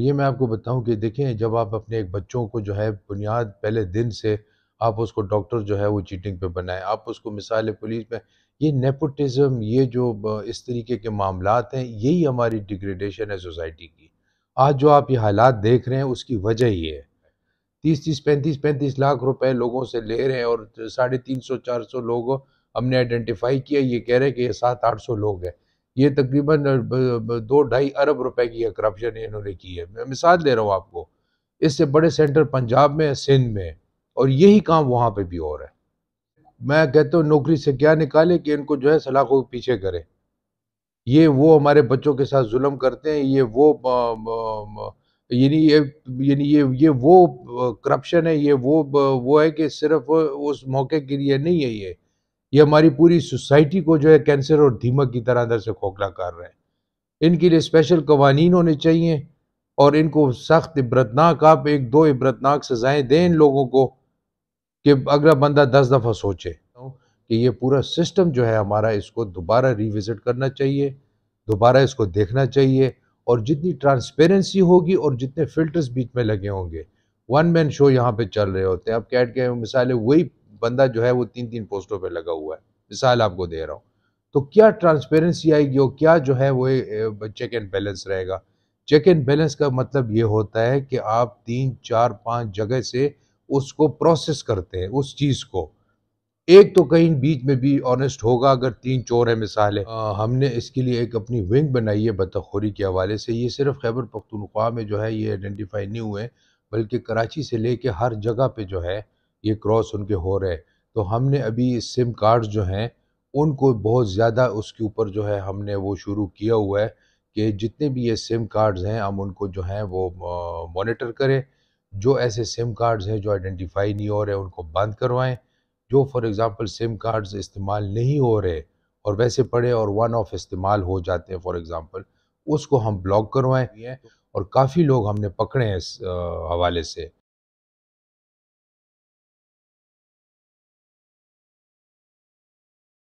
یہ میں آپ کو بتاؤں کہ دیکھیں، جب آپ اپنے ایک بچوں کو جو ہے بنیاد پہلے دن سے آپ اس کو ڈاکٹر جو ہے وہ چیٹنگ پہ بنائیں، آپ اس کو مثال پولیس میں، یہ نیپوٹزم، یہ جو اس طریقے کے معاملات ہیں، یہی ہماری ڈیگریڈیشن ہے سوسائٹی کی۔ آج جو آپ یہ حالات دیکھ رہے ہیں اس کی وجہ یہ ہے، 30 30 35 35 لاکھ روپے لوگوں سے لے رہے ہیں، اور 350 400 لوگوں ہم نے آئیڈینٹیفائی کیا، یہ کہہ رہے ہیں کہ یہ 700 800 لوگ ہیں۔ یہ تقریباً 2 ڈھائی ارب روپے کی کرپشن انہوں نے کی ہے۔ میں مثال دے رہا ہوں آپ کو، اس سے بڑے سینٹر پنجاب میں ہے، سندھ میں ہے، اور یہی کام وہاں پہ بھی ہو رہا ہے۔ میں کہتا ہوں نوکری سے کیا نکالے کہ ان کو جو ہے سلاخوں کے پیچھے کرے۔ یہ وہ ہمارے بچوں کے ساتھ ظلم کرتے ہیں، یہ وہ یعنی یہ وہ کرپشن ہے، یہ وہ ہے کہ صرف اس موقع کے لیے نہیں ہے، یہ ہماری پوری سوسائٹی کو جو ہے کینسر اور دیمک کی طرح اندر سے کھوکھلا کر رہے ہیں۔ ان کے لیے اسپیشل قوانین ہونے چاہیے، اور ان کو سخت عبرتناک، آپ 1 2 عبرتناک سزائیں دیں ان لوگوں کو، کہ اگلا بندہ 10 دفعہ سوچے کہ یہ پورا سسٹم جو ہے ہمارا، اس کو دوبارہ ریوزٹ کرنا چاہیے، دوبارہ اس کو دیکھنا چاہیے، اور جتنی ٹرانسپیرنسی ہوگی اور جتنے فلٹرز بیچ میں لگے ہوں گے، ون مین شو یہاں پہ چل رہے ہوتے ہیں۔ اب کیٹ کے مثال ہے، وہی بندہ جو ہے وہ 3 3 پوسٹوں پہ لگا ہوا ہے، مثال آپ کو دے رہا ہوں، تو کیا ٹرانسپیرنسی آئے گی، اور کیا جو ہے وہ چیک اینڈ بیلنس رہے گا؟ چیک اینڈ بیلنس کا مطلب یہ ہوتا ہے کہ آپ 3 4 5 جگہ سے اس کو پروسیس کرتے ہیں، اس چیز کو، ایک تو کہیں بیچ میں بھی آنےسٹ ہوگا، اگر 3 چور ہیں مثال ہے۔ ہم نے اس کے لیے ایک اپنی ونگ بنائی ہے بدتخوری کے حوالے سے، یہ صرف خیبر پختونخوا میں جو ہے یہ آئیڈینٹیفائی نہیں ہوئے، بلکہ کراچی سے لے کے ہر جگہ پہ جو ہے یہ کراس ان کے ہو رہے ہیں۔ تو ہم نے ابھی سم کارڈز جو ہیں ان کو بہت زیادہ اس کے اوپر جو ہے ہم نے وہ شروع کیا ہوا ہے کہ جتنے بھی یہ سم کارڈز ہیں ہم ان کو جو ہیں وہ مانیٹر کریں، جو ایسے سم کارڈز ہیں جو آئیڈینٹیفائی نہیں ہو رہے ان کو بند کروائیں، جو فار ایگزامپل سم کارڈز استعمال نہیں ہو رہے اور ویسے پڑے اور ون آف استعمال ہو جاتے ہیں فار ایگزامپل، اس کو ہم بلاک کروائیں، اور کافی لوگ ہم نے پکڑے ہیں اس حوالے سے۔